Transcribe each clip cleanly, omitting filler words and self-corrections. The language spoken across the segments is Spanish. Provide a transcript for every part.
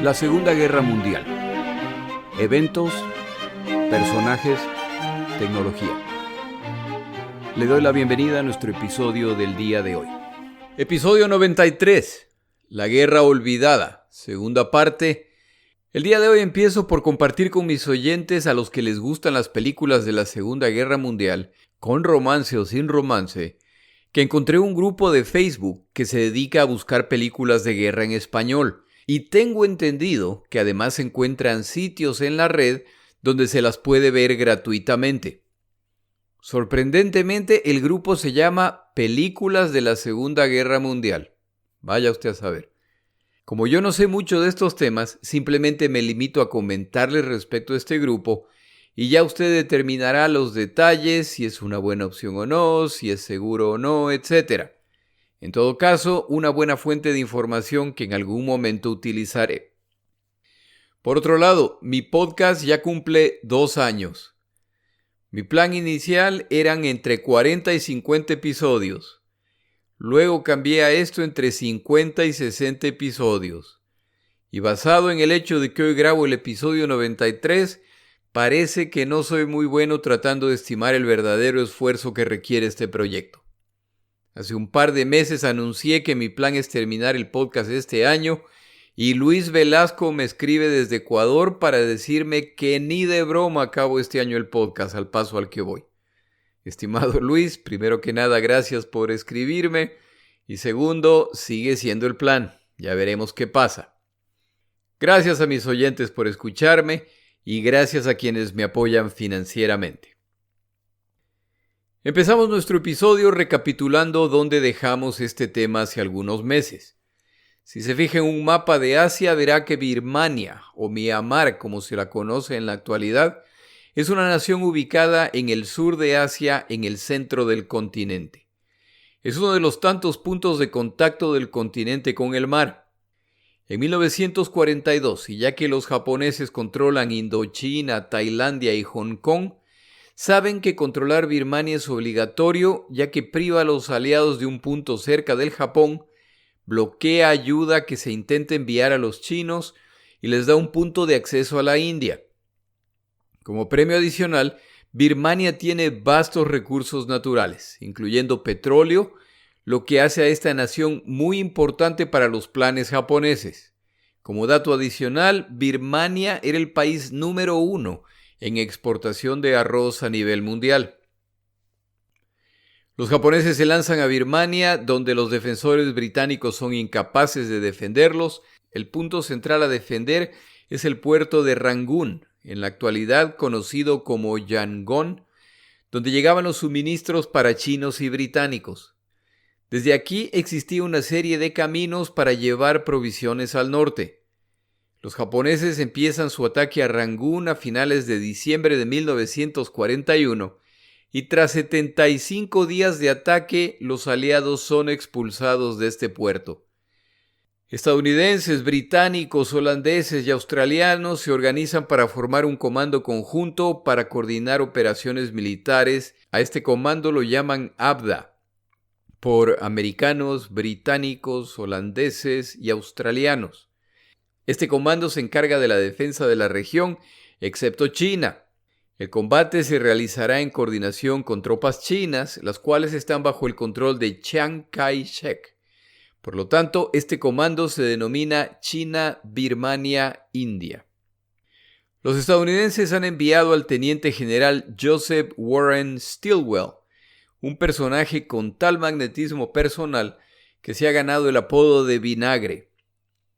La Segunda Guerra Mundial. Eventos, personajes, tecnología. Le doy la bienvenida a nuestro episodio del día de hoy. Episodio 93. La Guerra Olvidada. Segunda parte. El día de hoy empiezo por compartir con mis oyentes, a los que les gustan las películas de la Segunda Guerra Mundial, con romance o sin romance, que encontré un grupo de Facebook que se dedica a buscar películas de guerra en español. Y tengo entendido que además se encuentran sitios en la red donde se las puede ver gratuitamente. Sorprendentemente, el grupo se llama Películas de la Segunda Guerra Mundial. Vaya usted a saber. Como yo no sé mucho de estos temas, simplemente me limito a comentarles respecto a este grupo y ya usted determinará los detalles, si es una buena opción o no, si es seguro o no, etc. En todo caso, una buena fuente de información que en algún momento utilizaré. Por otro lado, mi podcast ya cumple 2 años. Mi plan inicial eran entre 40 y 50 episodios. Luego cambié a esto entre 50 y 60 episodios. Y basado en el hecho de que hoy grabo el episodio 93, parece que no soy muy bueno tratando de estimar el verdadero esfuerzo que requiere este proyecto. Hace un par de meses anuncié que mi plan es terminar el podcast este año y Luis Velasco me escribe desde Ecuador para decirme que ni de broma acabo este año el podcast al paso al que voy. Estimado Luis, primero que nada, gracias por escribirme y segundo, sigue siendo el plan. Ya veremos qué pasa. Gracias a mis oyentes por escucharme y gracias a quienes me apoyan financieramente. Empezamos nuestro episodio recapitulando dónde dejamos este tema hace algunos meses. Si se fija en un mapa de Asia, verá que Birmania, o Myanmar como se la conoce en la actualidad, es una nación ubicada en el sur de Asia, en el centro del continente. Es uno de los tantos puntos de contacto del continente con el mar. En 1942, y ya que los japoneses controlan Indochina, Tailandia y Hong Kong, saben que controlar Birmania es obligatorio, ya que priva a los aliados de un punto cerca del Japón, bloquea ayuda que se intenta enviar a los chinos y les da un punto de acceso a la India. Como premio adicional, Birmania tiene vastos recursos naturales, incluyendo petróleo, lo que hace a esta nación muy importante para los planes japoneses. Como dato adicional, Birmania era el país número 1 en exportación de arroz a nivel mundial. Los japoneses se lanzan a Birmania, donde los defensores británicos son incapaces de defenderlos. El punto central a defender es el puerto de Rangún, en la actualidad conocido como Yangon, donde llegaban los suministros para chinos y británicos. Desde aquí existía una serie de caminos para llevar provisiones al norte. Los japoneses empiezan su ataque a Rangún a finales de diciembre de 1941 y tras 75 días de ataque, los aliados son expulsados de este puerto. Estadounidenses, británicos, holandeses y australianos se organizan para formar un comando conjunto para coordinar operaciones militares. A este comando lo llaman ABDA, por americanos, británicos, holandeses y australianos. Este comando se encarga de la defensa de la región, excepto China. El combate se realizará en coordinación con tropas chinas, las cuales están bajo el control de Chiang Kai-shek. Por lo tanto, este comando se denomina China-Birmania-India. Los estadounidenses han enviado al teniente general Joseph Warren Stilwell, un personaje con tal magnetismo personal que se ha ganado el apodo de Vinagre.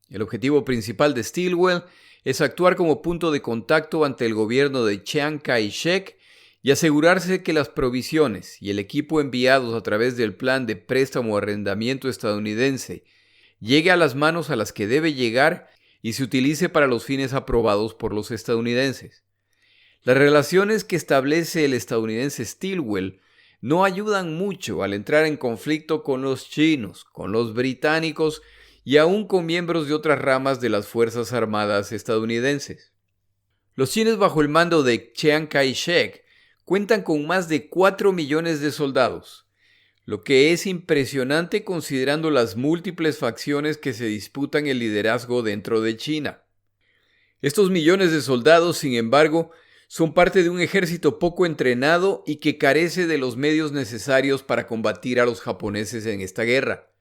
El objetivo principal de Stilwell es actuar como punto de contacto ante el gobierno de Chiang Kai-shek y asegurarse que las provisiones y el equipo enviados a través del plan de préstamo o arrendamiento estadounidense llegue a las manos a las que debe llegar y se utilice para los fines aprobados por los estadounidenses. Las relaciones que establece el estadounidense Stilwell no ayudan mucho al entrar en conflicto con los chinos, con los británicos y aún con miembros de otras ramas de las Fuerzas Armadas estadounidenses. Los chinos bajo el mando de Chiang Kai-shek cuentan con más de 4 millones de soldados, lo que es impresionante considerando las múltiples facciones que se disputan el liderazgo dentro de China. Estos millones de soldados, sin embargo, son parte de un ejército poco entrenado y que carece de los medios necesarios para combatir a los japoneses en esta guerra.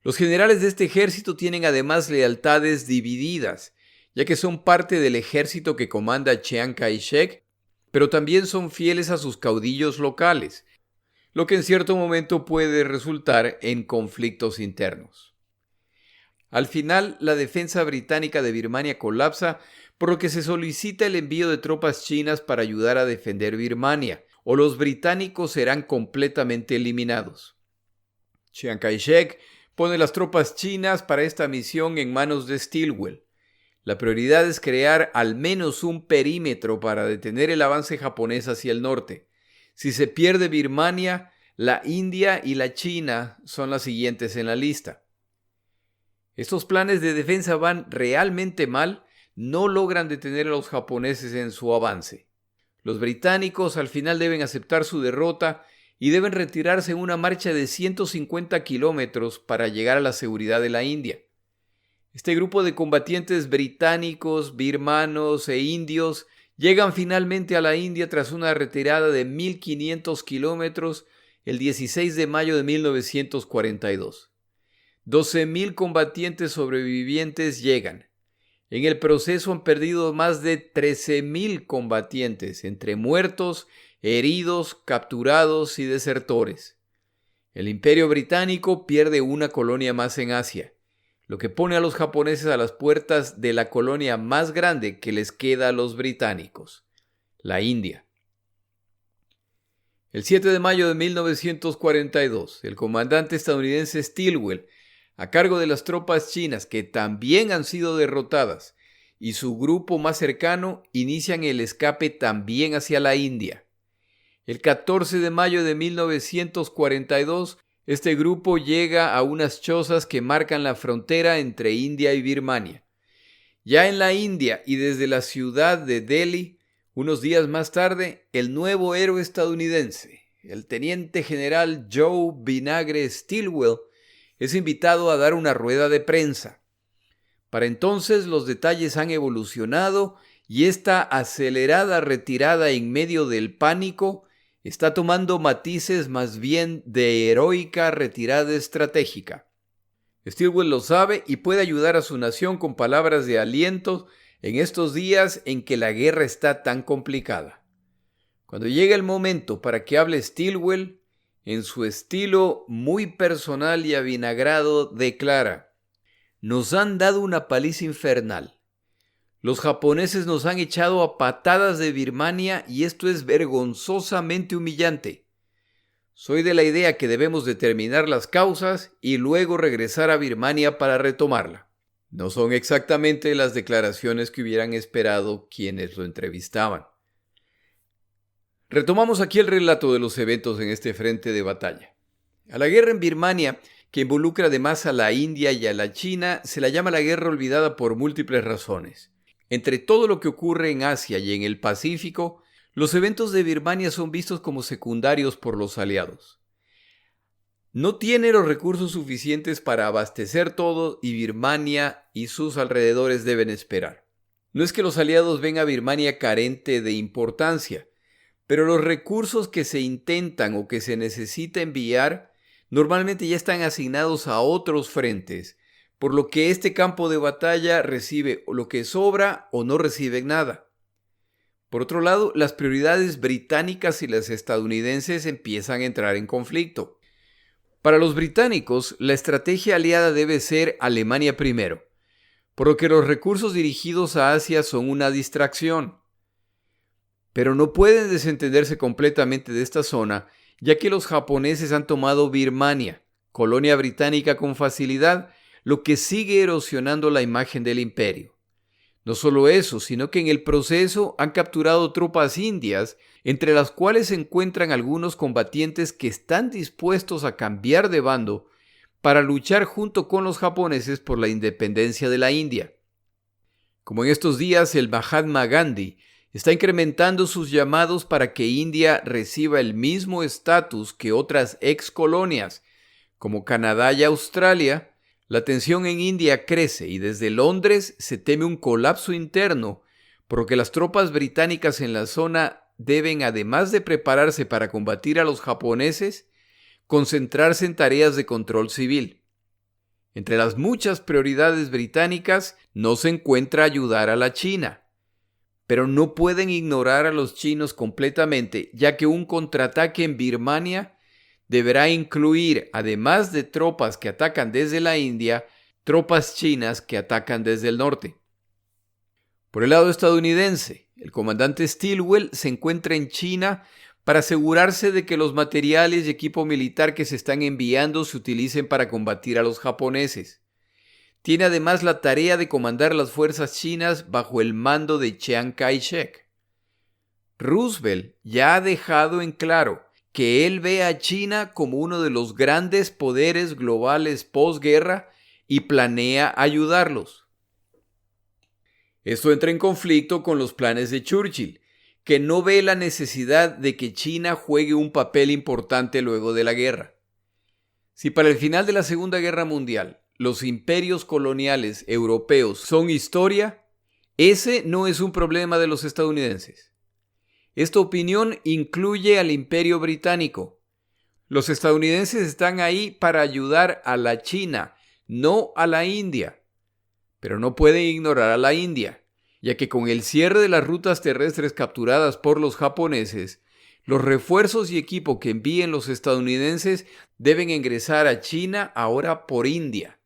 Los generales de este ejército tienen además lealtades divididas, ya que son parte del ejército que comanda Chiang Kai-shek, pero también son fieles a sus caudillos locales, lo que en cierto momento puede resultar en conflictos internos. Al final, la defensa británica de Birmania colapsa, por lo que se solicita el envío de tropas chinas para ayudar a defender Birmania, o los británicos serán completamente eliminados. Chiang Kai-shek pone las tropas chinas para esta misión en manos de Stilwell. La prioridad es crear al menos un perímetro para detener el avance japonés hacia el norte. Si se pierde Birmania, la India y la China son las siguientes en la lista. Estos planes de defensa van realmente mal, no logran detener a los japoneses en su avance. Los británicos al final deben aceptar su derrota y deben retirarse en una marcha de 150 kilómetros para llegar a la seguridad de la India. Este grupo de combatientes británicos, birmanos e indios llegan finalmente a la India tras una retirada de 1.500 kilómetros el 16 de mayo de 1942. 12.000 combatientes sobrevivientes llegan. En el proceso han perdido más de 13.000 combatientes, entre muertos, heridos, capturados y desertores. El Imperio Británico pierde una colonia más en Asia, lo que pone a los japoneses a las puertas de la colonia más grande que les queda a los británicos, la India. El 7 de mayo de 1942, el comandante estadounidense Stilwell, a cargo de las tropas chinas que también han sido derrotadas, y su grupo más cercano inician el escape también hacia la India. El 14 de mayo de 1942, este grupo llega a unas chozas que marcan la frontera entre India y Birmania. Ya en la India y desde la ciudad de Delhi, unos días más tarde, el nuevo héroe estadounidense, el teniente general Joe Vinagre Stilwell, es invitado a dar una rueda de prensa. Para entonces los detalles han evolucionado y esta acelerada retirada en medio del pánico está tomando matices más bien de heroica retirada estratégica. Stilwell lo sabe y puede ayudar a su nación con palabras de aliento en estos días en que la guerra está tan complicada. Cuando llega el momento para que hable Stilwell, en su estilo muy personal y avinagrado, declara: «Nos han dado una paliza infernal. Los japoneses nos han echado a patadas de Birmania y esto es vergonzosamente humillante. Soy de la idea que debemos determinar las causas y luego regresar a Birmania para retomarla». No son exactamente las declaraciones que hubieran esperado quienes lo entrevistaban. Retomamos aquí el relato de los eventos en este frente de batalla. A la guerra en Birmania, que involucra además a la India y a la China, se la llama la guerra olvidada por múltiples razones. Entre todo lo que ocurre en Asia y en el Pacífico, los eventos de Birmania son vistos como secundarios por los aliados. No tiene los recursos suficientes para abastecer todo y Birmania y sus alrededores deben esperar. No es que los aliados ven a Birmania carente de importancia, pero los recursos que se intentan o que se necesita enviar normalmente ya están asignados a otros frentes, por lo que este campo de batalla recibe lo que sobra o no recibe nada. Por otro lado, las prioridades británicas y las estadounidenses empiezan a entrar en conflicto. Para los británicos, la estrategia aliada debe ser Alemania primero, por lo que los recursos dirigidos a Asia son una distracción. Pero no pueden desentenderse completamente de esta zona, ya que los japoneses han tomado Birmania, colonia británica con facilidad, lo que sigue erosionando la imagen del imperio. No solo eso, sino que en el proceso han capturado tropas indias, entre las cuales se encuentran algunos combatientes que están dispuestos a cambiar de bando para luchar junto con los japoneses por la independencia de la India. Como en estos días el Mahatma Gandhi está incrementando sus llamados para que India reciba el mismo estatus que otras ex colonias, como Canadá y Australia, La tensión en India crece y desde Londres se teme un colapso interno, por lo que las tropas británicas en la zona deben, además de prepararse para combatir a los japoneses, concentrarse en tareas de control civil. Entre las muchas prioridades británicas no se encuentra ayudar a la China, pero no pueden ignorar a los chinos completamente, ya que un contraataque en Birmania deberá incluir, además de tropas que atacan desde la India, tropas chinas que atacan desde el norte. Por el lado estadounidense, el comandante Stilwell se encuentra en China para asegurarse de que los materiales y equipo militar que se están enviando se utilicen para combatir a los japoneses. Tiene además la tarea de comandar las fuerzas chinas bajo el mando de Chiang Kai-shek. Roosevelt ya ha dejado en claro que él ve a China como uno de los grandes poderes globales posguerra y planea ayudarlos. Esto entra en conflicto con los planes de Churchill, que no ve la necesidad de que China juegue un papel importante luego de la guerra. Si para el final de la Segunda Guerra Mundial los imperios coloniales europeos son historia, ese no es un problema de los estadounidenses. Esta opinión incluye al Imperio Británico. Los estadounidenses están ahí para ayudar a la China, no a la India. Pero no pueden ignorar a la India, ya que con el cierre de las rutas terrestres capturadas por los japoneses, los refuerzos y equipo que envíen los estadounidenses deben ingresar a China ahora por India.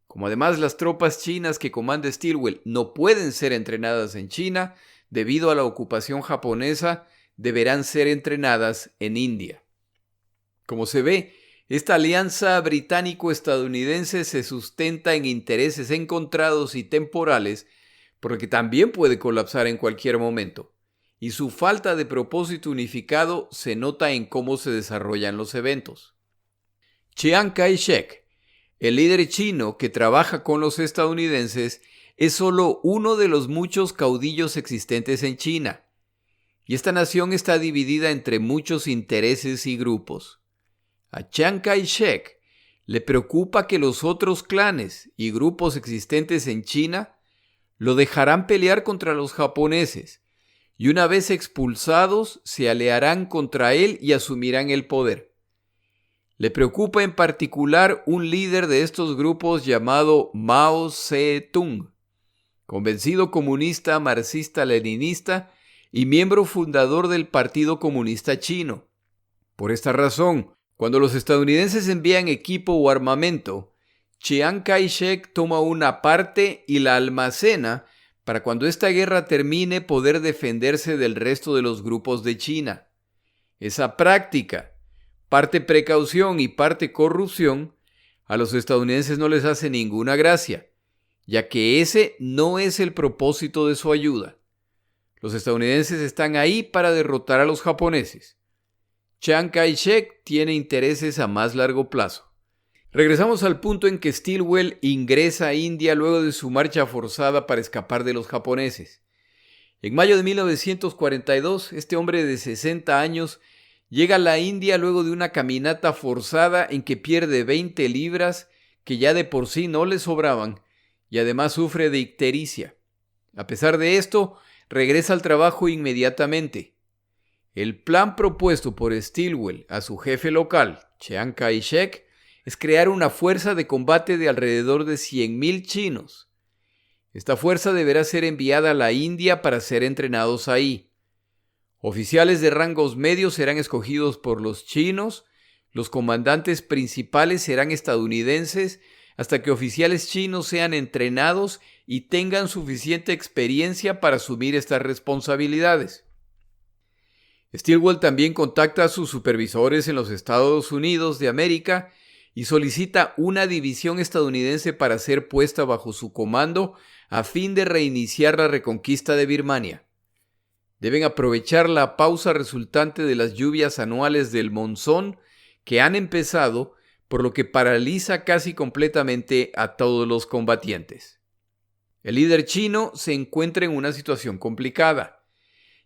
Como además las tropas chinas que comanda Stilwell no pueden ser entrenadas en China, debido a la ocupación japonesa, deberán ser entrenadas en India. Como se ve, esta alianza británico-estadounidense se sustenta en intereses encontrados y temporales, porque también puede colapsar en cualquier momento, y su falta de propósito unificado se nota en cómo se desarrollan los eventos. Chiang Kai-shek, el líder chino que trabaja con los estadounidenses, es solo uno de los muchos caudillos existentes en China, y esta nación está dividida entre muchos intereses y grupos. A Chiang Kai-shek le preocupa que los otros clanes y grupos existentes en China lo dejarán pelear contra los japoneses, y una vez expulsados se aliarán contra él y asumirán el poder. Le preocupa en particular un líder de estos grupos llamado Mao Zedong, convencido comunista marxista-leninista y miembro fundador del Partido Comunista Chino. Por esta razón, cuando los estadounidenses envían equipo o armamento, Chiang Kai-shek toma una parte y la almacena para cuando esta guerra termine poder defenderse del resto de los grupos de China. Esa práctica, parte precaución y parte corrupción, a los estadounidenses no les hace ninguna gracia, ya que ese no es el propósito de su ayuda. Los estadounidenses están ahí para derrotar a los japoneses. Chiang Kai-shek tiene intereses a más largo plazo. Regresamos al punto en que Stilwell ingresa a India luego de su marcha forzada para escapar de los japoneses. En mayo de 1942, este hombre de 60 años llega a la India luego de una caminata forzada en que pierde 20 libras que ya de por sí no le sobraban, y además sufre de ictericia. A pesar de esto, regresa al trabajo inmediatamente. El plan propuesto por Stilwell a su jefe local, Chiang Kai-shek, es crear una fuerza de combate de alrededor de 100,000 chinos. Esta fuerza deberá ser enviada a la India para ser entrenados ahí. Oficiales de rangos medios serán escogidos por los chinos, los comandantes principales serán estadounidenses, hasta que oficiales chinos sean entrenados y tengan suficiente experiencia para asumir estas responsabilidades. Stilwell también contacta a sus supervisores en los Estados Unidos de América y solicita una división estadounidense para ser puesta bajo su comando a fin de reiniciar la reconquista de Birmania. Deben aprovechar la pausa resultante de las lluvias anuales del monzón que han empezado, por lo que paraliza casi completamente a todos los combatientes. El líder chino se encuentra en una situación complicada,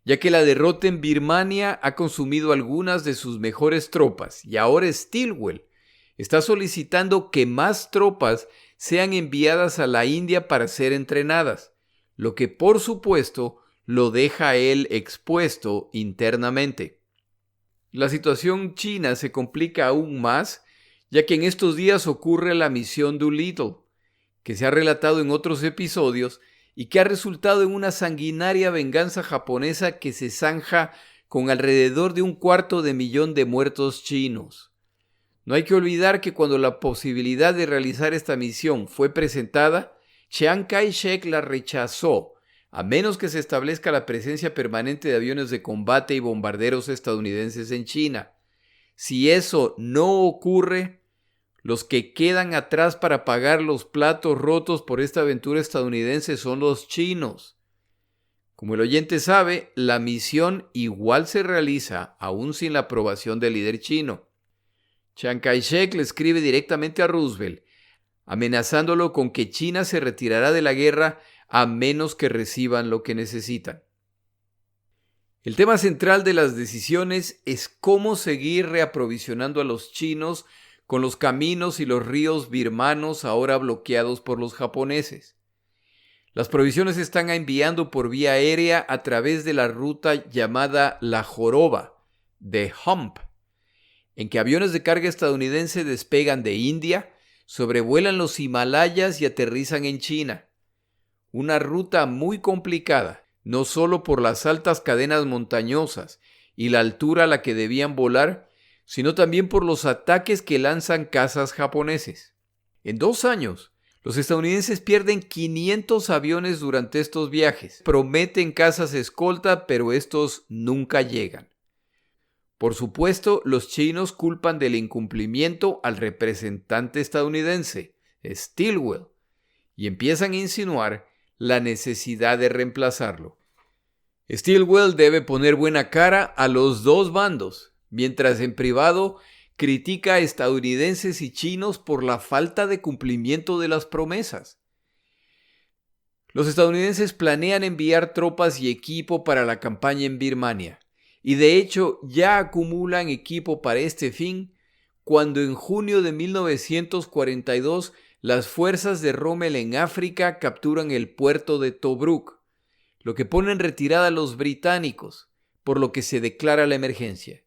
ya que la derrota en Birmania ha consumido algunas de sus mejores tropas y ahora Stilwell está solicitando que más tropas sean enviadas a la India para ser entrenadas, lo que por supuesto lo deja a él expuesto internamente. La situación china se complica aún más, ya que en estos días ocurre la misión Doolittle, que se ha relatado en otros episodios y que ha resultado en una sanguinaria venganza japonesa que se zanja con alrededor de 250.000 de muertos chinos. No hay que olvidar que cuando la posibilidad de realizar esta misión fue presentada, Chiang Kai-shek la rechazó, a menos que se establezca la presencia permanente de aviones de combate y bombarderos estadounidenses en China. Si eso no ocurre, los que quedan atrás para pagar los platos rotos por esta aventura estadounidense son los chinos. Como el oyente sabe, la misión igual se realiza aún sin la aprobación del líder chino. Chiang Kai-shek le escribe directamente a Roosevelt, amenazándolo con que China se retirará de la guerra a menos que reciban lo que necesitan. El tema central de las decisiones es cómo seguir reaprovisionando a los chinos con los caminos y los ríos birmanos ahora bloqueados por los japoneses. Las provisiones se están enviando por vía aérea a través de la ruta llamada La Joroba, de Hump, en que aviones de carga estadounidense despegan de India, sobrevuelan los Himalayas y aterrizan en China. Una ruta muy complicada, no solo por las altas cadenas montañosas y la altura a la que debían volar, sino también por los ataques que lanzan cazas japoneses. En 2 años, los estadounidenses pierden 500 aviones durante estos viajes. Prometen cazas escolta, pero estos nunca llegan. Por supuesto, los chinos culpan del incumplimiento al representante estadounidense, Stilwell, y empiezan a insinuar la necesidad de reemplazarlo. Stilwell debe poner buena cara a los dos bandos, mientras en privado critica a estadounidenses y chinos por la falta de cumplimiento de las promesas. Los estadounidenses planean enviar tropas y equipo para la campaña en Birmania, y de hecho ya acumulan equipo para este fin, cuando en junio de 1942 las fuerzas de Rommel en África capturan el puerto de Tobruk, lo que pone en retirada a los británicos, por lo que se declara la emergencia.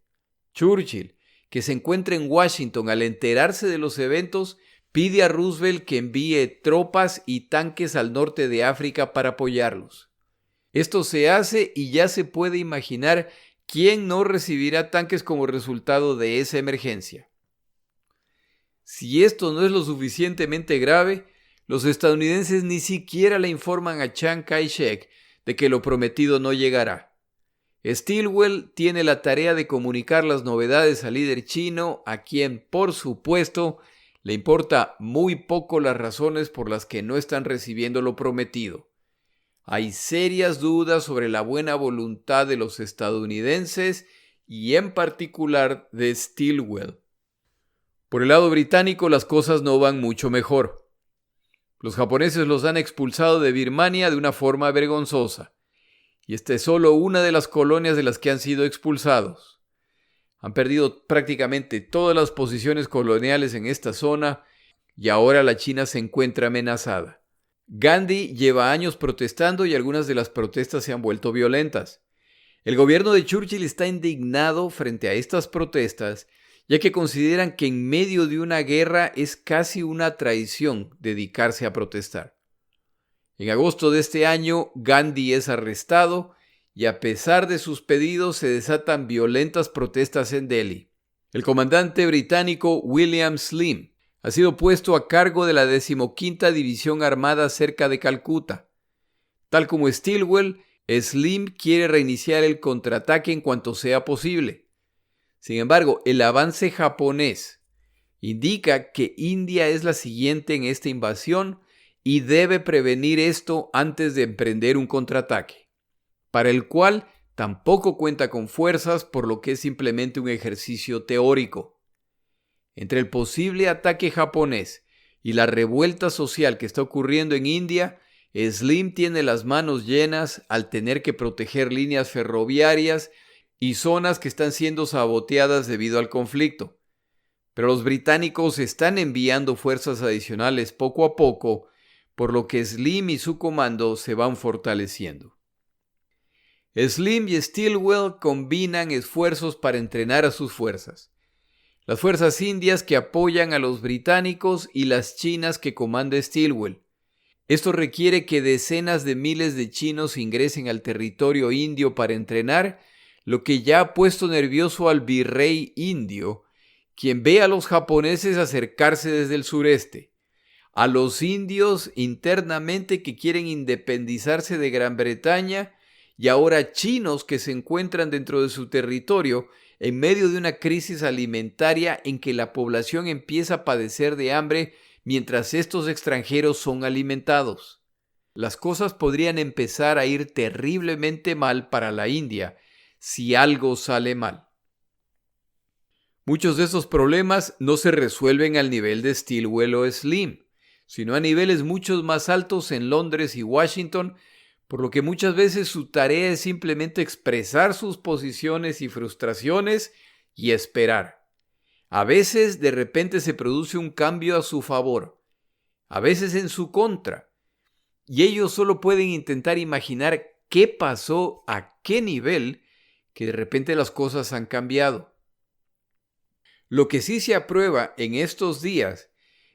Churchill, que se encuentra en Washington al enterarse de los eventos, pide a Roosevelt que envíe tropas y tanques al norte de África para apoyarlos. Esto se hace y ya se puede imaginar quién no recibirá tanques como resultado de esa emergencia. Si esto no es lo suficientemente grave, los estadounidenses ni siquiera le informan a Chiang Kai-shek de que lo prometido no llegará. Stilwell tiene la tarea de comunicar las novedades al líder chino, a quien, por supuesto, le importa muy poco las razones por las que no están recibiendo lo prometido. Hay serias dudas sobre la buena voluntad de los estadounidenses y en particular de Stilwell. Por el lado británico las cosas no van mucho mejor. Los japoneses los han expulsado de Birmania de una forma vergonzosa, y esta es solo una de las colonias de las que han sido expulsados. Han perdido prácticamente todas las posiciones coloniales en esta zona y ahora la China se encuentra amenazada. Gandhi lleva años protestando y algunas de las protestas se han vuelto violentas. El gobierno de Churchill está indignado frente a estas protestas, ya que consideran que en medio de una guerra es casi una traición dedicarse a protestar. En agosto de este año, Gandhi es arrestado y a pesar de sus pedidos se desatan violentas protestas en Delhi. El comandante británico William Slim ha sido puesto a cargo de la 15ª División Armada cerca de Calcuta. Tal como Stilwell, Slim quiere reiniciar el contraataque en cuanto sea posible. Sin embargo, el avance japonés indica que India es la siguiente en esta invasión y debe prevenir esto antes de emprender un contraataque, para el cual tampoco cuenta con fuerzas, por lo que es simplemente un ejercicio teórico. Entre el posible ataque japonés y la revuelta social que está ocurriendo en India, Slim tiene las manos llenas al tener que proteger líneas ferroviarias y zonas que están siendo saboteadas debido al conflicto. Pero los británicos están enviando fuerzas adicionales poco a poco, por lo que Slim y su comando se van fortaleciendo. Slim y Stilwell combinan esfuerzos para entrenar a sus fuerzas. Las fuerzas indias que apoyan a los británicos y las chinas que comanda Stilwell. Esto requiere que decenas de miles de chinos ingresen al territorio indio para entrenar, lo que ya ha puesto nervioso al virrey indio, quien ve a los japoneses acercarse desde el sureste, a los indios internamente que quieren independizarse de Gran Bretaña y ahora chinos que se encuentran dentro de su territorio en medio de una crisis alimentaria en que la población empieza a padecer de hambre mientras estos extranjeros son alimentados. Las cosas podrían empezar a ir terriblemente mal para la India si algo sale mal. Muchos de estos problemas no se resuelven al nivel de Stilwell o Slim, sino a niveles mucho más altos en Londres y Washington, por lo que muchas veces su tarea es simplemente expresar sus posiciones y frustraciones y esperar. A veces de repente se produce un cambio a su favor, a veces en su contra, y ellos solo pueden intentar imaginar qué pasó a qué nivel que de repente las cosas han cambiado. Lo que sí se aprueba en estos días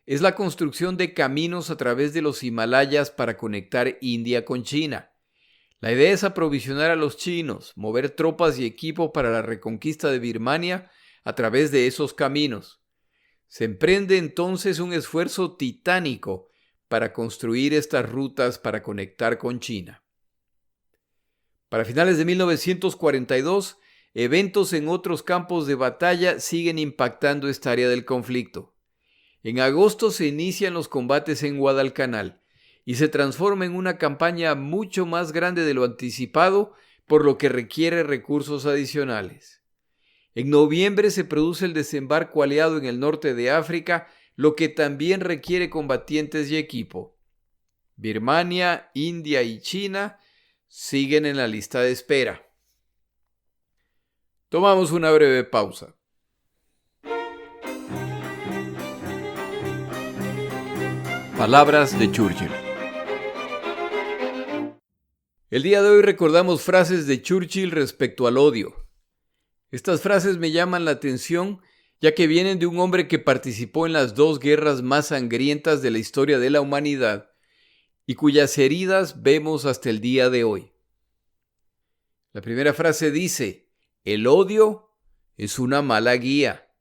es la construcción de caminos a través de los Himalayas para conectar India con China. La idea es aprovisionar a los chinos, mover tropas y equipo para la reconquista de Birmania a través de esos caminos. Se emprende entonces un esfuerzo titánico para construir estas rutas para conectar con China. Para finales de 1942, eventos en otros campos de batalla siguen impactando esta área del conflicto. En agosto se inician los combates en Guadalcanal y se transforma en una campaña mucho más grande de lo anticipado, por lo que requiere recursos adicionales. En noviembre se produce el desembarco aliado en el norte de África, lo que también requiere combatientes y equipo. Birmania, India y China siguen en la lista de espera. Tomamos una breve pausa. Palabras de Churchill. El día de hoy recordamos frases de Churchill respecto al odio. Estas frases me llaman la atención ya que vienen de un hombre que participó en las dos guerras más sangrientas de la historia de la humanidad y cuyas heridas vemos hasta el día de hoy. La primera frase dice: el odio es una mala guía.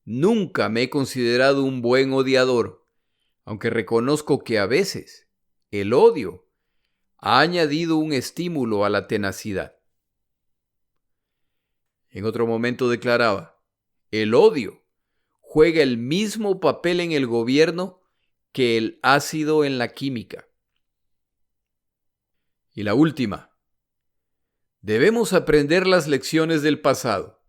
Nunca me he considerado un buen odiador, aunque reconozco que a veces el odio ha añadido un estímulo a la tenacidad. En otro momento declaraba: el odio juega el mismo papel en el gobierno que el ácido en la química. Y la última: debemos aprender las lecciones del pasado,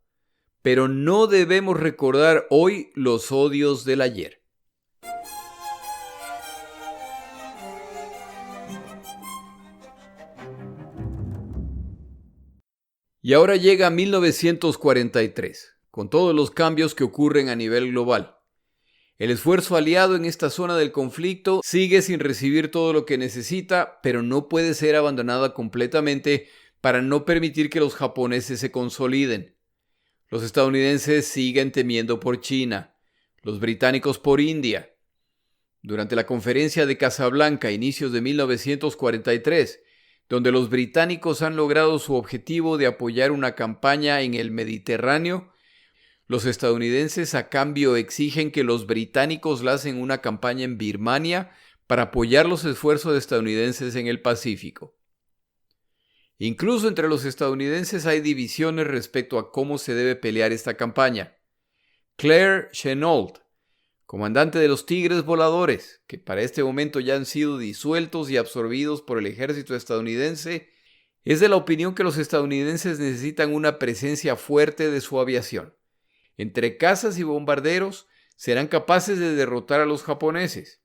pero no debemos recordar hoy los odios del ayer. Y ahora llega 1943, con todos los cambios que ocurren a nivel global. El esfuerzo aliado en esta zona del conflicto sigue sin recibir todo lo que necesita, pero no puede ser abandonada completamente para no permitir que los japoneses se consoliden. Los estadounidenses siguen temiendo por China, los británicos por India. Durante la conferencia de Casablanca a inicios de 1943, donde los británicos han logrado su objetivo de apoyar una campaña en el Mediterráneo, los estadounidenses a cambio exigen que los británicos lancen una campaña en Birmania para apoyar los esfuerzos estadounidenses en el Pacífico. Incluso entre los estadounidenses hay divisiones respecto a cómo se debe pelear esta campaña. Claire Chennault, comandante de los Tigres Voladores, que para este momento ya han sido disueltos y absorbidos por el ejército estadounidense, es de la opinión que los estadounidenses necesitan una presencia fuerte de su aviación. Entre cazas y bombarderos serán capaces de derrotar a los japoneses,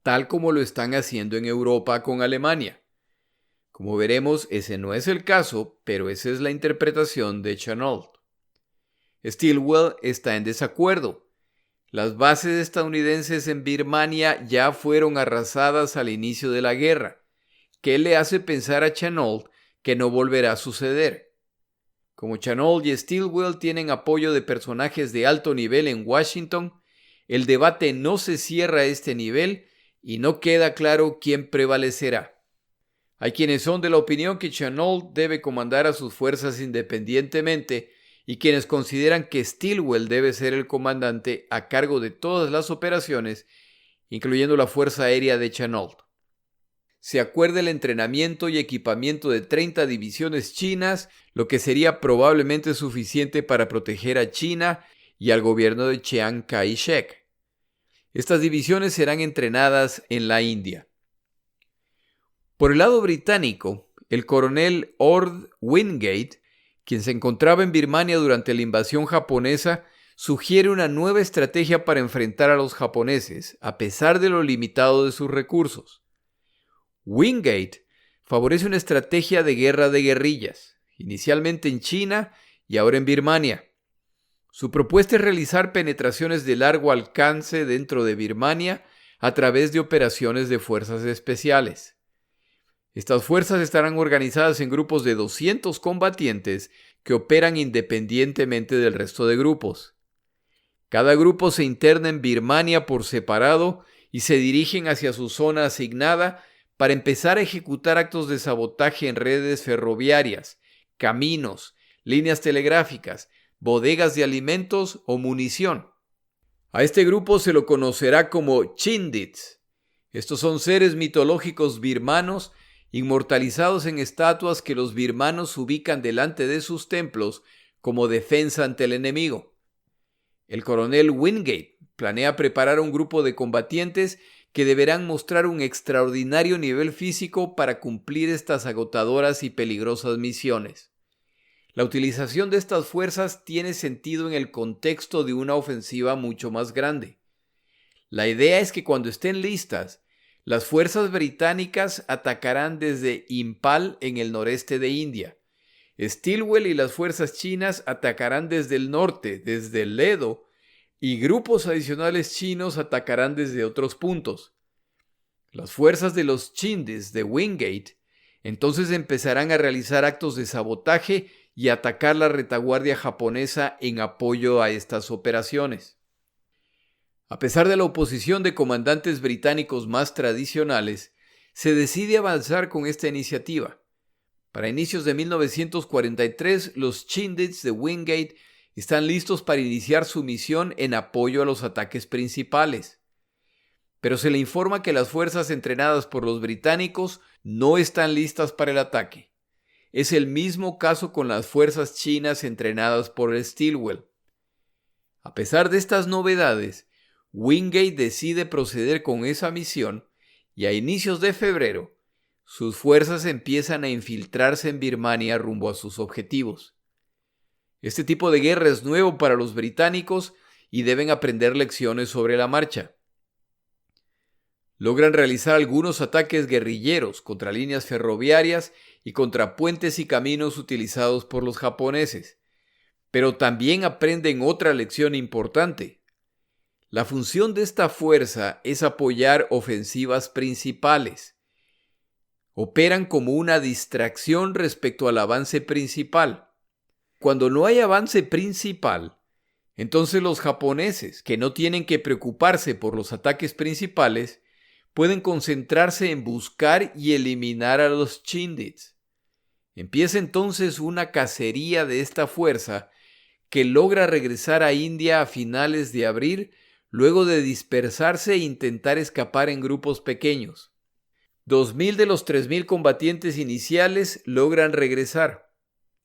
tal como lo están haciendo en Europa con Alemania. Como veremos, ese no es el caso, pero esa es la interpretación de Chennault. Stilwell está en desacuerdo. Las bases estadounidenses en Birmania ya fueron arrasadas al inicio de la guerra, que le hace pensar a Chennault que no volverá a suceder. Como Chennault y Stilwell tienen apoyo de personajes de alto nivel en Washington, el debate no se cierra a este nivel y no queda claro quién prevalecerá. Hay quienes son de la opinión que Chennault debe comandar a sus fuerzas independientemente y quienes consideran que Stilwell debe ser el comandante a cargo de todas las operaciones, incluyendo la Fuerza Aérea de Chennault. Se acuerda el entrenamiento y equipamiento de 30 divisiones chinas, lo que sería probablemente suficiente para proteger a China y al gobierno de Chiang Kai-shek. Estas divisiones serán entrenadas en la India. Por el lado británico, el coronel Ord Wingate, quien se encontraba en Birmania durante la invasión japonesa, sugiere una nueva estrategia para enfrentar a los japoneses, a pesar de lo limitado de sus recursos. Wingate favorece una estrategia de guerra de guerrillas, inicialmente en China y ahora en Birmania. Su propuesta es realizar penetraciones de largo alcance dentro de Birmania a través de operaciones de fuerzas especiales. Estas fuerzas estarán organizadas en grupos de 200 combatientes que operan independientemente del resto de grupos. Cada grupo se interna en Birmania por separado y se dirigen hacia su zona asignada para empezar a ejecutar actos de sabotaje en redes ferroviarias, caminos, líneas telegráficas, bodegas de alimentos o munición. A este grupo se lo conocerá como Chindits. Estos son seres mitológicos birmanos inmortalizados en estatuas que los birmanos ubican delante de sus templos como defensa ante el enemigo. El coronel Wingate planea preparar un grupo de combatientes que deberán mostrar un extraordinario nivel físico para cumplir estas agotadoras y peligrosas misiones. La utilización de estas fuerzas tiene sentido en el contexto de una ofensiva mucho más grande. La idea es que cuando estén listas, las fuerzas británicas atacarán desde Impal en el noreste de India. Stilwell y las fuerzas chinas atacarán desde el norte, desde Ledo, y grupos adicionales chinos atacarán desde otros puntos. Las fuerzas de los Chindis de Wingate entonces empezarán a realizar actos de sabotaje y atacar la retaguardia japonesa en apoyo a estas operaciones. A pesar de la oposición de comandantes británicos más tradicionales, se decide avanzar con esta iniciativa. Para inicios de 1943, los Chindits de Wingate están listos para iniciar su misión en apoyo a los ataques principales. Pero se le informa que las fuerzas entrenadas por los británicos no están listas para el ataque. Es el mismo caso con las fuerzas chinas entrenadas por Stilwell. A pesar de estas novedades, Wingate decide proceder con esa misión y a inicios de febrero, sus fuerzas empiezan a infiltrarse en Birmania rumbo a sus objetivos. Este tipo de guerra es nuevo para los británicos y deben aprender lecciones sobre la marcha. Logran realizar algunos ataques guerrilleros contra líneas ferroviarias y contra puentes y caminos utilizados por los japoneses, pero también aprenden otra lección importante. La función de esta fuerza es apoyar ofensivas principales. Operan como una distracción respecto al avance principal. Cuando no hay avance principal, entonces los japoneses, que no tienen que preocuparse por los ataques principales, pueden concentrarse en buscar y eliminar a los Chindits. Empieza entonces una cacería de esta fuerza que logra regresar a India a finales de abril, luego de dispersarse e intentar escapar en grupos pequeños. 2,000 de los 3,000 combatientes iniciales logran regresar,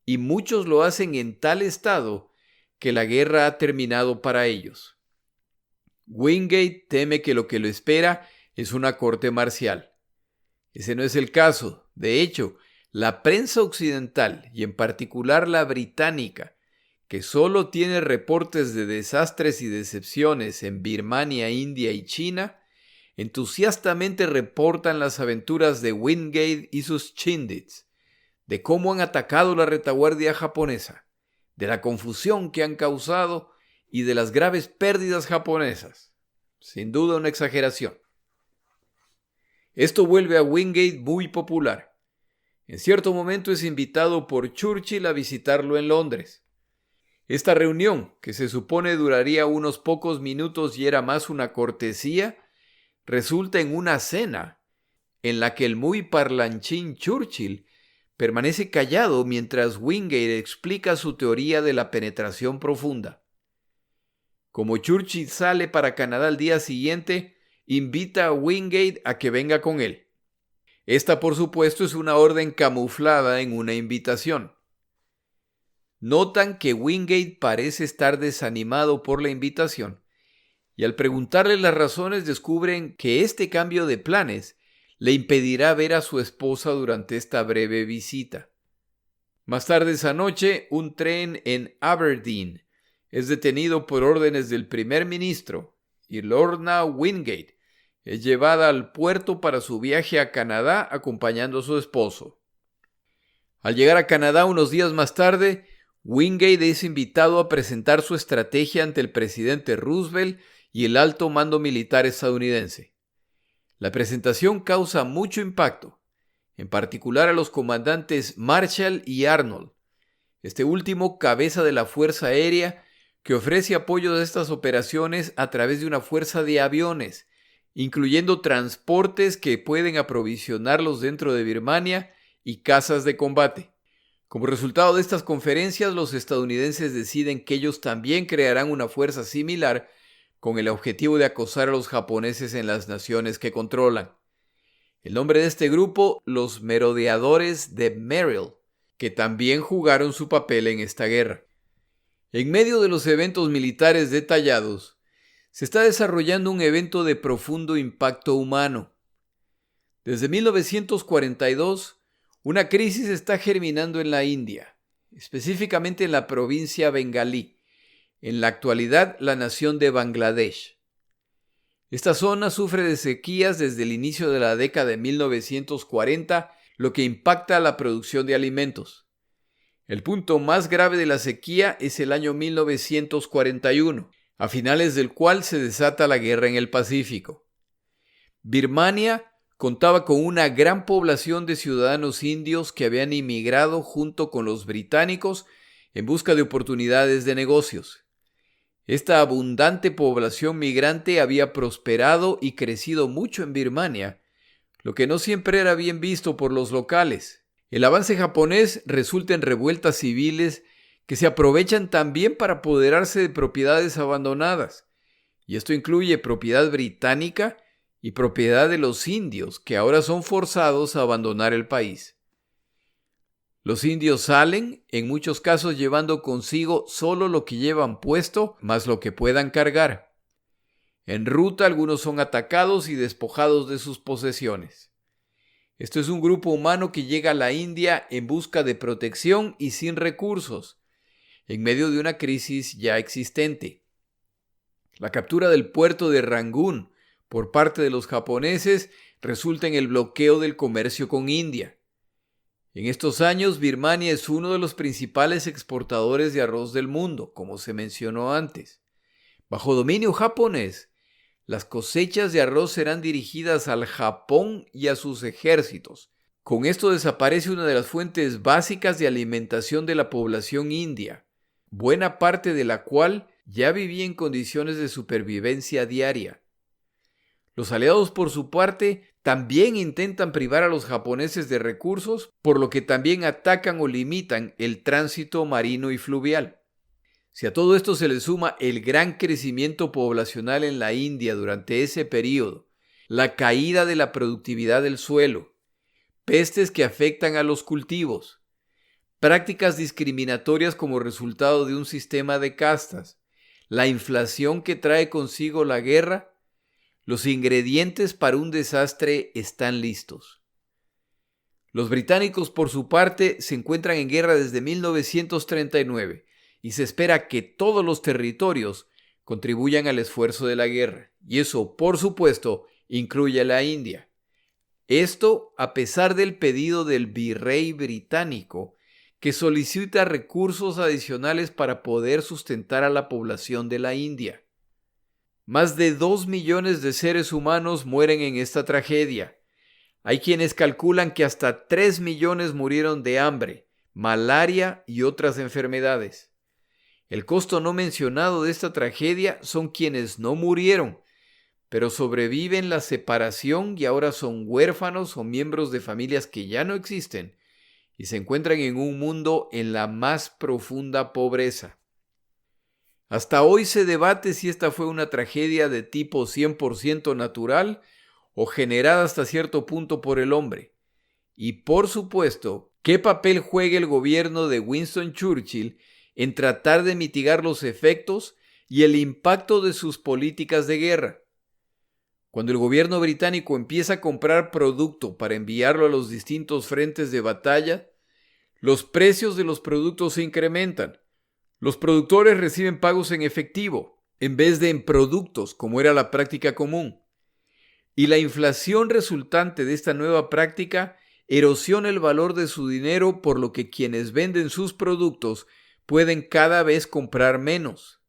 y muchos lo hacen en tal estado que la guerra ha terminado para ellos. Wingate teme que lo espera es una corte marcial. Ese no es el caso. De hecho, la prensa occidental, y en particular la británica, que solo tiene reportes de desastres y decepciones en Birmania, India y China, entusiastamente reportan las aventuras de Wingate y sus Chindits, de cómo han atacado la retaguardia japonesa, de la confusión que han causado y de las graves pérdidas japonesas. Sin duda una exageración. Esto vuelve a Wingate muy popular. En cierto momento es invitado por Churchill a visitarlo en Londres. Esta reunión, que se supone duraría unos pocos minutos y era más una cortesía, resulta en una cena en la que el muy parlanchín Churchill permanece callado mientras Wingate explica su teoría de la penetración profunda. Como Churchill sale para Canadá al día siguiente, invita a Wingate a que venga con él. Esta, por supuesto, es una orden camuflada en una invitación. Notan que Wingate parece estar desanimado por la invitación y al preguntarle las razones descubren que este cambio de planes le impedirá ver a su esposa durante esta breve visita. Más tarde esa noche, un tren en Aberdeen es detenido por órdenes del primer ministro y Lorna Wingate es llevada al puerto para su viaje a Canadá acompañando a su esposo. Al llegar a Canadá unos días más tarde, Wingate es invitado a presentar su estrategia ante el presidente Roosevelt y el alto mando militar estadounidense. La presentación causa mucho impacto, en particular a los comandantes Marshall y Arnold, este último cabeza de la Fuerza Aérea que ofrece apoyo a estas operaciones a través de una fuerza de aviones, incluyendo transportes que pueden aprovisionarlos dentro de Birmania y cazas de combate. Como resultado de estas conferencias, los estadounidenses deciden que ellos también crearán una fuerza similar con el objetivo de acosar a los japoneses en las naciones que controlan. El nombre de este grupo, los Merodeadores de Merrill, que también jugaron su papel en esta guerra. En medio de los eventos militares detallados, se está desarrollando un evento de profundo impacto humano. Desde 1942, una crisis está germinando en la India, específicamente en la provincia bengalí, en la actualidad la nación de Bangladesh. Esta zona sufre de sequías desde el inicio de la década de 1940, lo que impacta la producción de alimentos. El punto más grave de la sequía es el año 1941, a finales del cual se desata la guerra en el Pacífico. Birmania contaba con una gran población de ciudadanos indios que habían inmigrado junto con los británicos en busca de oportunidades de negocios. Esta abundante población migrante había prosperado y crecido mucho en Birmania, lo que no siempre era bien visto por los locales. El avance japonés resulta en revueltas civiles que se aprovechan también para apoderarse de propiedades abandonadas, y esto incluye propiedad británica y propiedad de los indios, que ahora son forzados a abandonar el país. Los indios salen, en muchos casos llevando consigo solo lo que llevan puesto, más lo que puedan cargar. En ruta, algunos son atacados y despojados de sus posesiones. Esto es un grupo humano que llega a la India en busca de protección y sin recursos, en medio de una crisis ya existente. La captura del puerto de Rangún por parte de los japoneses resulta en el bloqueo del comercio con India. En estos años, Birmania es uno de los principales exportadores de arroz del mundo, como se mencionó antes. Bajo dominio japonés, las cosechas de arroz serán dirigidas al Japón y a sus ejércitos. Con esto desaparece una de las fuentes básicas de alimentación de la población india, buena parte de la cual ya vivía en condiciones de supervivencia diaria. Los aliados, por su parte, también intentan privar a los japoneses de recursos, por lo que también atacan o limitan el tránsito marino y fluvial. Si a todo esto se le suma el gran crecimiento poblacional en la India durante ese periodo, la caída de la productividad del suelo, pestes que afectan a los cultivos, prácticas discriminatorias como resultado de un sistema de castas, la inflación que trae consigo la guerra, los ingredientes para un desastre están listos. Los británicos, por su parte, se encuentran en guerra desde 1939 y se espera que todos los territorios contribuyan al esfuerzo de la guerra. Y eso, por supuesto, incluye a la India. Esto a pesar del pedido del virrey británico, que solicita recursos adicionales para poder sustentar a la población de la India. Más de 2 millones de seres humanos mueren en esta tragedia. Hay quienes calculan que hasta 3 millones murieron de hambre, malaria y otras enfermedades. El costo no mencionado de esta tragedia son quienes no murieron, pero sobreviven la separación y ahora son huérfanos o miembros de familias que ya no existen y se encuentran en un mundo en la más profunda pobreza. Hasta hoy se debate si esta fue una tragedia de tipo 100% natural o generada hasta cierto punto por el hombre. Y por supuesto, ¿qué papel juega el gobierno de Winston Churchill en tratar de mitigar los efectos y el impacto de sus políticas de guerra? Cuando el gobierno británico empieza a comprar producto para enviarlo a los distintos frentes de batalla, los precios de los productos se incrementan. Los productores reciben pagos en efectivo, en vez de en productos, como era la práctica común. Y la inflación resultante de esta nueva práctica erosiona el valor de su dinero, por lo que quienes venden sus productos pueden cada vez comprar menos.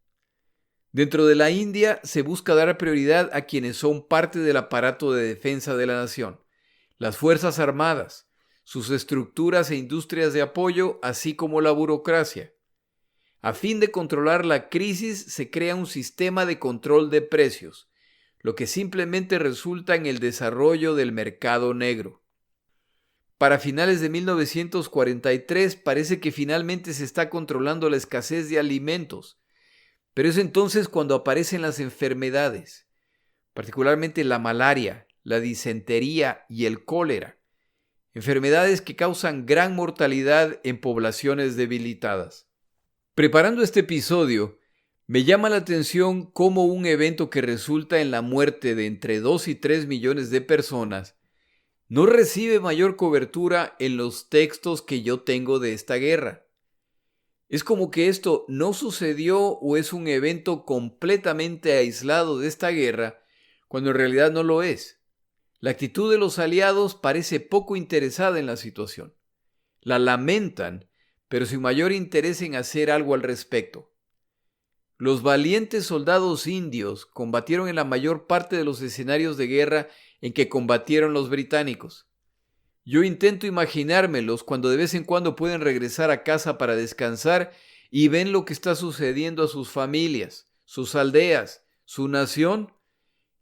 Dentro de la India se busca dar prioridad a quienes son parte del aparato de defensa de la nación, las Fuerzas Armadas, sus estructuras e industrias de apoyo, así como la burocracia. A fin de controlar la crisis, se crea un sistema de control de precios, lo que simplemente resulta en el desarrollo del mercado negro. Para finales de 1943 parece que finalmente se está controlando la escasez de alimentos, pero es entonces cuando aparecen las enfermedades, particularmente la malaria, la disentería y el cólera, enfermedades que causan gran mortalidad en poblaciones debilitadas. Preparando este episodio, me llama la atención cómo un evento que resulta en la muerte de entre 2 y 3 millones de personas no recibe mayor cobertura en los textos que yo tengo de esta guerra. Es como que esto no sucedió o es un evento completamente aislado de esta guerra, cuando en realidad no lo es. La actitud de los aliados parece poco interesada en la situación. La lamentan, pero sin mayor interés en hacer algo al respecto. Los valientes soldados indios combatieron en la mayor parte de los escenarios de guerra en que combatieron los británicos. Yo intento imaginármelos cuando de vez en cuando pueden regresar a casa para descansar y ven lo que está sucediendo a sus familias, sus aldeas, su nación,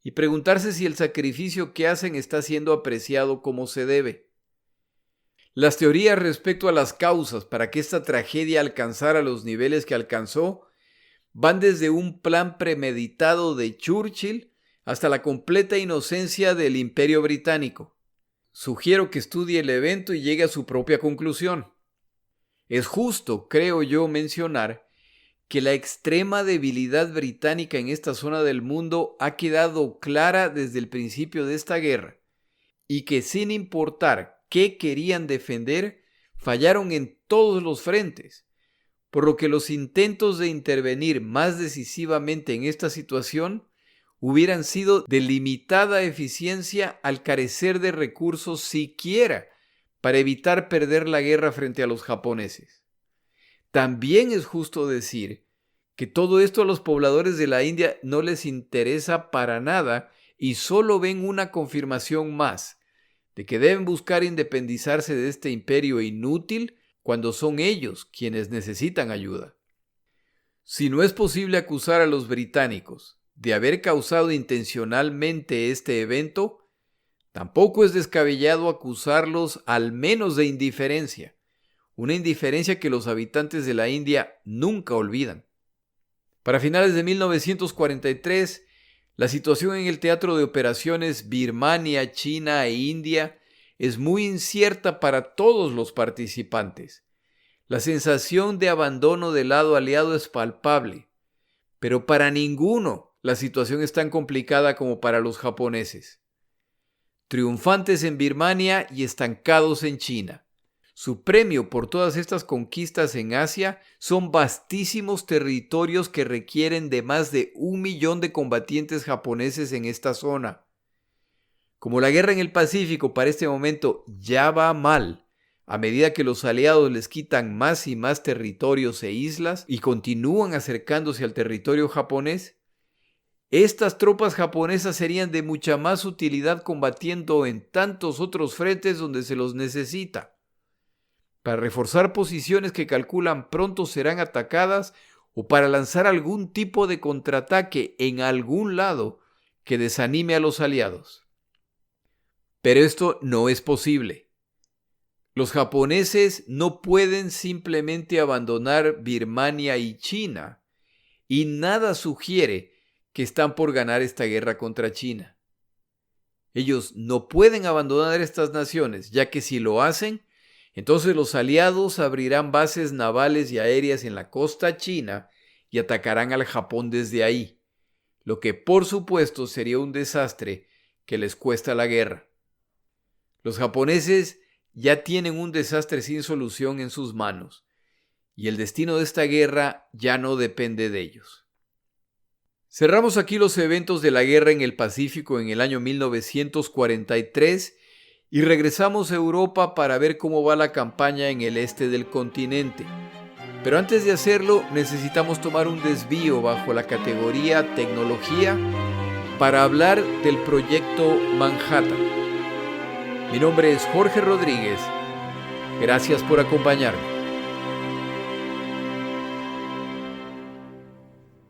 y preguntarse si el sacrificio que hacen está siendo apreciado como se debe. Las teorías respecto a las causas para que esta tragedia alcanzara los niveles que alcanzó van desde un plan premeditado de Churchill hasta la completa inocencia del Imperio Británico. Sugiero que estudie el evento y llegue a su propia conclusión. Es justo, creo yo, mencionar que la extrema debilidad británica en esta zona del mundo ha quedado clara desde el principio de esta guerra y que sin importar qué querían defender, fallaron en todos los frentes, por lo que los intentos de intervenir más decisivamente en esta situación hubieran sido de limitada eficiencia al carecer de recursos siquiera para evitar perder la guerra frente a los japoneses. También es justo decir que todo esto a los pobladores de la India no les interesa para nada y solo ven una confirmación más de que deben buscar independizarse de este imperio inútil cuando son ellos quienes necesitan ayuda. Si no es posible acusar a los británicos de haber causado intencionalmente este evento, tampoco es descabellado acusarlos al menos de indiferencia, una indiferencia que los habitantes de la India nunca olvidan. Para finales de 1943, la situación en el teatro de operaciones Birmania, China e India es muy incierta para todos los participantes. La sensación de abandono del lado aliado es palpable, pero para ninguno la situación es tan complicada como para los japoneses. Triunfantes en Birmania y estancados en China. Su premio por todas estas conquistas en Asia son vastísimos territorios que requieren de más de 1 millón de combatientes japoneses en esta zona. Como la guerra en el Pacífico para este momento ya va mal, a medida que los aliados les quitan más y más territorios e islas y continúan acercándose al territorio japonés, estas tropas japonesas serían de mucha más utilidad combatiendo en tantos otros frentes donde se los necesita, para reforzar posiciones que calculan pronto serán atacadas o para lanzar algún tipo de contraataque en algún lado que desanime a los aliados. Pero esto no es posible. Los japoneses no pueden simplemente abandonar Birmania y China, y nada sugiere que están por ganar esta guerra contra China. Ellos no pueden abandonar estas naciones, ya que si lo hacen, entonces los aliados abrirán bases navales y aéreas en la costa china y atacarán al Japón desde ahí, lo que por supuesto sería un desastre que les cuesta la guerra. Los japoneses ya tienen un desastre sin solución en sus manos, y el destino de esta guerra ya no depende de ellos. Cerramos aquí los eventos de la guerra en el Pacífico en el año 1943 y regresamos a Europa para ver cómo va la campaña en el este del continente. Pero antes de hacerlo, necesitamos tomar un desvío bajo la categoría tecnología para hablar del proyecto Manhattan. Mi nombre es Jorge Rodríguez. Gracias por acompañarme.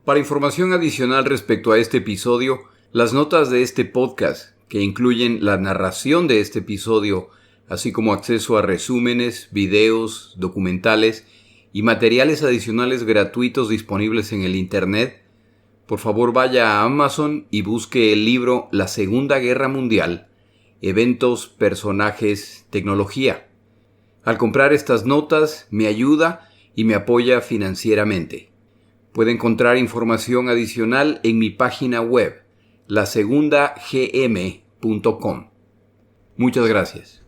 Para información adicional respecto a este episodio, las notas de este podcast, que incluyen la narración de este episodio, así como acceso a resúmenes, videos, documentales y materiales adicionales gratuitos disponibles en el Internet, por favor vaya a Amazon y busque el libro La Segunda Guerra Mundial, Eventos, Personajes, Tecnología. Al comprar estas notas me ayuda y me apoya financieramente. Puede encontrar información adicional en mi página web, lasegundagm.com. Muchas gracias.